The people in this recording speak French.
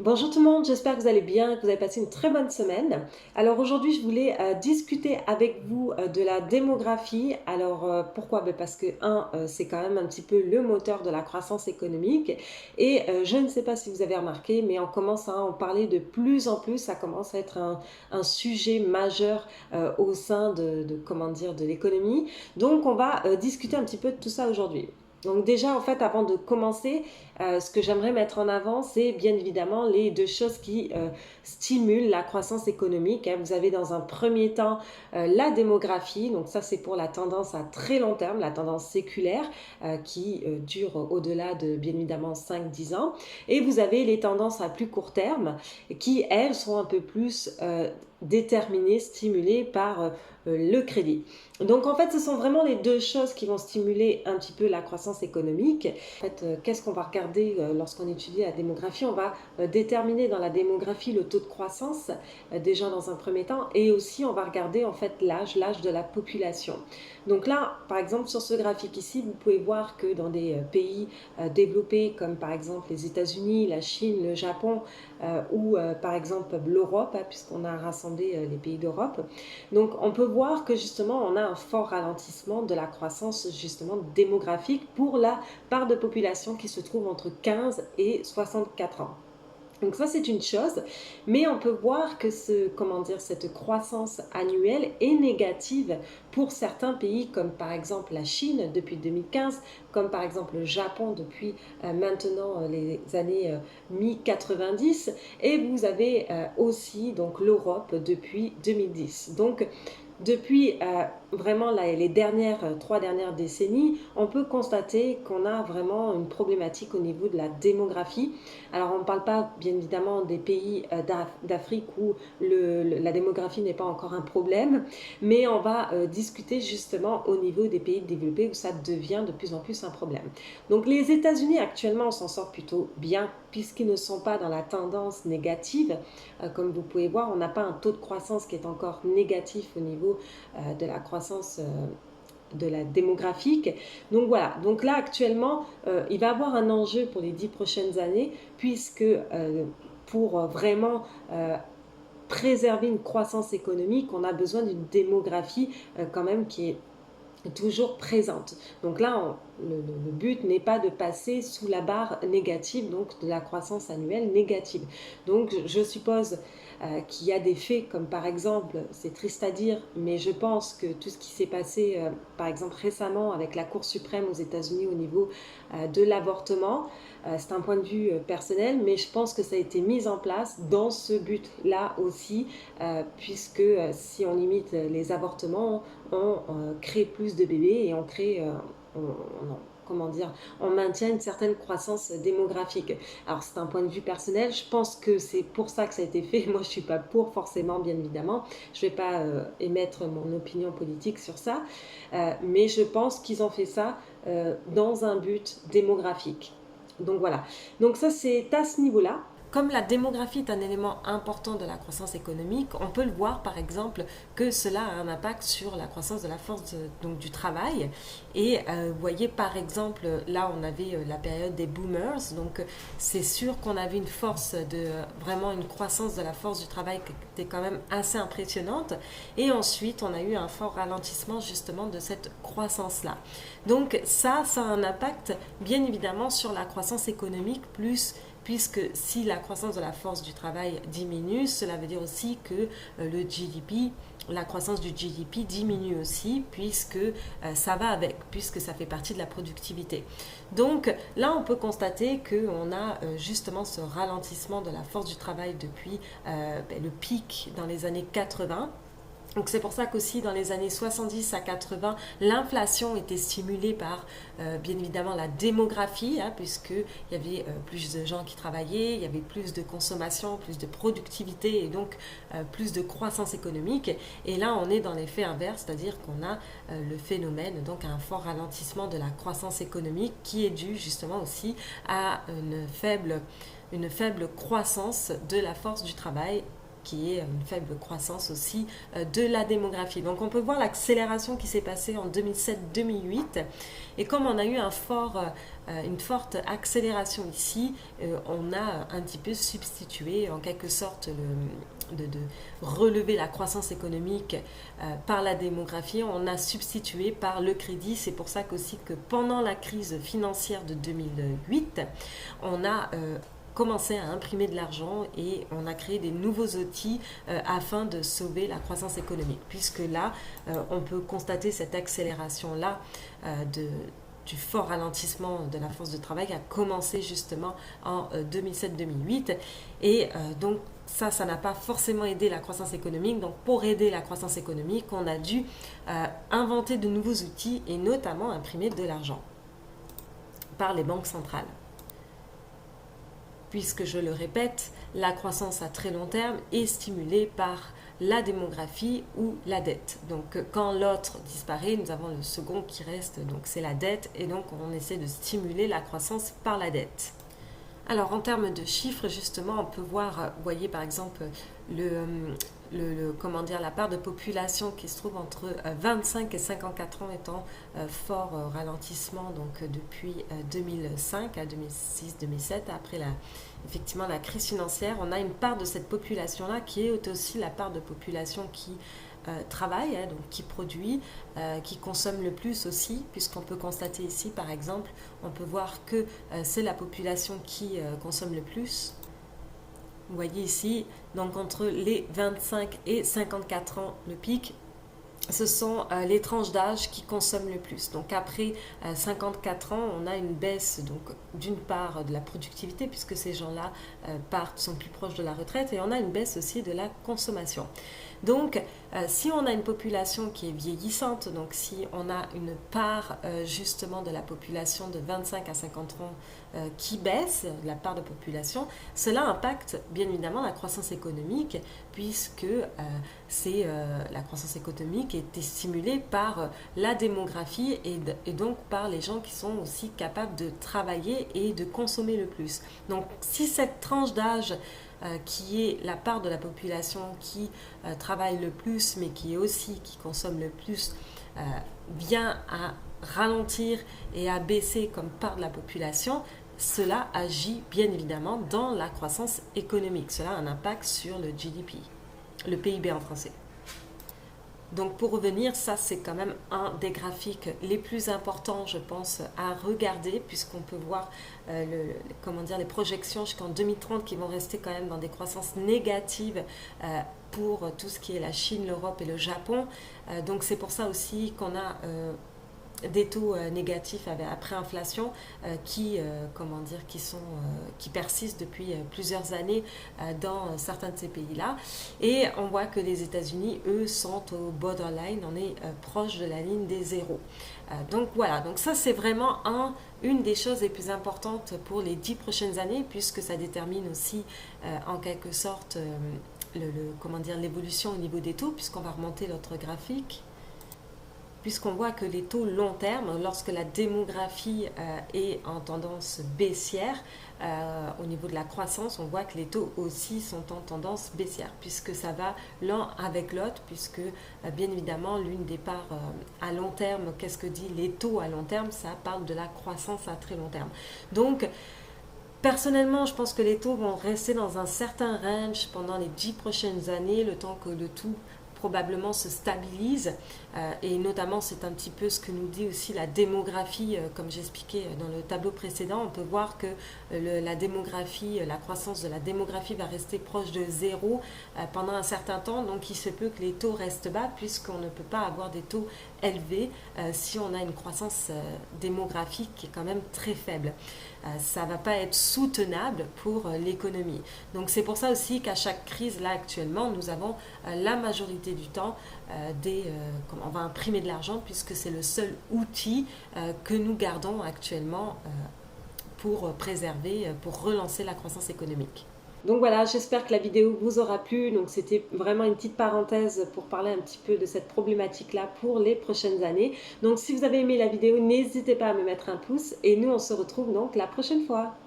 Bonjour tout le monde, j'espère que vous allez bien, que vous avez passé une très bonne semaine. Alors aujourd'hui, je voulais discuter avec vous de la démographie. Alors pourquoi? Parce que c'est quand même un petit peu le moteur de la croissance économique. Et je ne sais pas si vous avez remarqué, mais on commence à en parler de plus en plus. Ça commence à être un sujet majeur au sein comment dire, de l'économie. Donc on va discuter un petit peu de tout ça aujourd'hui. Donc déjà, en fait, avant de commencer, ce que j'aimerais mettre en avant, c'est bien évidemment les deux choses qui stimulent la croissance économique, hein. Vous avez dans un premier temps la démographie, donc ça c'est pour la tendance à très long terme, la tendance séculaire qui dure au-delà de bien évidemment 5-10 ans. Et vous avez les tendances à plus court terme qui, elles, sont un peu plus déterminées, stimulées par le crédit. Donc en fait, ce sont vraiment les deux choses qui vont stimuler un petit peu la croissance économique. En fait, qu'est-ce qu'on va regarder lorsqu'on étudie la démographie? On va déterminer dans la démographie le taux de croissance déjà dans un premier temps, et aussi on va regarder en fait l'âge de la population. Donc là, par exemple, sur ce graphique ici, vous pouvez voir que dans des pays développés comme par exemple les États-Unis, la Chine, le Japon ou par exemple l'Europe, hein, puisqu'on a rassemblé les pays d'Europe. Donc on peut voir que justement on a un fort ralentissement de la croissance justement démographique pour la part de population qui se trouve entre 15 et 64 ans. Donc ça c'est une chose, mais on peut voir que cette croissance annuelle est négative pour certains pays comme par exemple la Chine depuis 2015, comme par exemple le Japon depuis maintenant les années mi-90, et vous avez aussi donc l'Europe depuis 2010. Donc depuis vraiment les trois dernières décennies, on peut constater qu'on a vraiment une problématique au niveau de la démographie. Alors on ne parle pas bien évidemment des pays d'Afrique où la démographie n'est pas encore un problème, mais on va discuter justement au niveau des pays développés où ça devient de plus en plus un problème. Donc les États-Unis actuellement s'en sortent plutôt bien puisqu'ils ne sont pas dans la tendance négative. Comme vous pouvez voir, on n'a pas un taux de croissance qui est encore négatif au niveau de la croissance de la démographique. Donc voilà, donc là actuellement, il va y avoir un enjeu pour les 10 prochaines années, puisque pour vraiment préserver une croissance économique, on a besoin d'une démographie quand même qui est toujours présente. Donc là, le but n'est pas de passer sous la barre négative, donc de la croissance annuelle négative. Donc je suppose qu'il y a des faits comme par exemple, c'est triste à dire, mais je pense que tout ce qui s'est passé par exemple récemment avec la Cour suprême aux États-Unis au niveau de l'avortement, c'est un point de vue personnel, mais je pense que ça a été mis en place dans ce but-là aussi, puisque si on limite les avortements, on crée plus de bébés et on crée, comment dire, on maintient une certaine croissance démographique. Alors c'est un point de vue personnel, je pense que c'est pour ça que ça a été fait. Moi je suis pas pour forcément, bien évidemment, je vais pas émettre mon opinion politique sur ça, mais je pense qu'ils ont fait ça dans un but démographique. Donc voilà, donc ça c'est à ce niveau-là. Comme la démographie est un élément important de la croissance économique, on peut le voir par exemple que cela a un impact sur la croissance de la force donc du travail. Et vous voyez par exemple, là on avait la période des boomers, donc c'est sûr qu'on avait une force vraiment une croissance de la force du travail qui était quand même assez impressionnante. Et ensuite on a eu un fort ralentissement justement de cette croissance-là. Donc ça a un impact bien évidemment sur la croissance économique puisque si la croissance de la force du travail diminue, cela veut dire aussi que le GDP, la croissance du GDP diminue aussi, puisque ça va avec, puisque ça fait partie de la productivité. Donc là, on peut constater qu'on a justement ce ralentissement de la force du travail depuis le pic dans les années 80. Donc c'est pour ça qu'aussi dans les années 70 à 80, l'inflation était stimulée par bien évidemment la démographie, hein, puisqu'il y avait plus de gens qui travaillaient, il y avait plus de consommation, plus de productivité et donc plus de croissance économique. Et là on est dans l'effet inverse, c'est-à-dire qu'on a le phénomène, donc un fort ralentissement de la croissance économique qui est dû justement aussi à une faible croissance de la force du travail qui est une faible croissance aussi de la démographie. Donc on peut voir l'accélération qui s'est passée en 2007-2008 et comme on a eu une forte accélération ici, on a un petit peu substitué en quelque sorte de relever la croissance économique par la démographie, on a substitué par le crédit. C'est pour ça qu'aussi que pendant la crise financière de 2008, on a commencé à imprimer de l'argent et on a créé des nouveaux outils afin de sauver la croissance économique. Puisque là, on peut constater cette accélération-là du fort ralentissement de la force de travail qui a commencé justement en 2007-2008 et donc ça n'a pas forcément aidé la croissance économique. Donc pour aider la croissance économique, on a dû inventer de nouveaux outils et notamment imprimer de l'argent par les banques centrales. Puisque je le répète, la croissance à très long terme est stimulée par la démographie ou la dette. Donc quand l'autre disparaît, nous avons le second qui reste, donc c'est la dette, et donc on essaie de stimuler la croissance par la dette. Alors en termes de chiffres, justement, on peut voir, vous voyez par exemple la part de population qui se trouve entre 25 et 54 ans étant fort ralentissement donc depuis 2005 à 2006-2007 après effectivement la crise financière. On a une part de cette population-là qui est aussi la part de population qui travaille, donc qui produit, qui consomme le plus aussi, puisqu'on peut constater ici par exemple, on peut voir que c'est la population qui consomme le plus. Vous voyez ici, donc entre les 25 et 54 ans, le pic, ce sont les tranches d'âge qui consomment le plus. Donc après 54 ans, on a une baisse donc d'une part de la productivité puisque ces gens-là sont plus proches de la retraite et on a une baisse aussi de la consommation. Donc si on a une population qui est vieillissante, donc si on a une part justement de la population de 25 à 50 ans qui baisse, la part de population, cela impacte bien évidemment la croissance économique puisque la croissance économique est stimulée par la démographie et donc par les gens qui sont aussi capables de travailler et de consommer le plus. Donc si cette tranche d'âge qui est la part de la population qui travaille le plus mais qui consomme le plus vient à ralentir et à baisser comme part de la population, cela agit bien évidemment dans la croissance économique. Cela a un impact sur le GDP, le PIB en français. Donc pour revenir, ça c'est quand même un des graphiques les plus importants, je pense, à regarder puisqu'on peut voir les projections jusqu'en 2030 qui vont rester quand même dans des croissances négatives pour tout ce qui est la Chine, l'Europe et le Japon. Donc c'est pour ça aussi qu'on a des taux négatifs après inflation qui persistent depuis plusieurs années dans certains de ces pays-là. Et on voit que les États-Unis, eux, sont au borderline, on est proche de la ligne des zéros. Donc voilà, donc ça c'est vraiment une des choses les plus importantes pour les 10 prochaines années puisque ça détermine aussi en quelque sorte l'évolution au niveau des taux puisqu'on va remonter notre graphique. Puisqu'on voit que les taux long terme, lorsque la démographie est en tendance baissière, au niveau de la croissance, on voit que les taux aussi sont en tendance baissière, puisque ça va l'un avec l'autre, puisque bien évidemment, l'une des parts à long terme, qu'est-ce que dit les taux à long terme? Ça parle de la croissance à très long terme. Donc, personnellement, je pense que les taux vont rester dans un certain range pendant les 10 prochaines années, le temps que le tout probablement se stabilise et notamment c'est un petit peu ce que nous dit aussi la démographie comme j'expliquais dans le tableau précédent. On peut voir que la croissance de la démographie va rester proche de zéro pendant un certain temps, donc il se peut que les taux restent bas puisqu'on ne peut pas avoir des taux élevés si on a une croissance démographique qui est quand même très faible. Ça ne va pas être soutenable pour l'économie. Donc c'est pour ça aussi qu'à chaque crise, là actuellement, nous avons la majorité du temps, on va imprimer de l'argent puisque c'est le seul outil que nous gardons actuellement pour préserver, pour relancer la croissance économique. Donc voilà, j'espère que la vidéo vous aura plu. Donc c'était vraiment une petite parenthèse pour parler un petit peu de cette problématique-là pour les prochaines années. Donc si vous avez aimé la vidéo, n'hésitez pas à me mettre un pouce et nous on se retrouve donc la prochaine fois.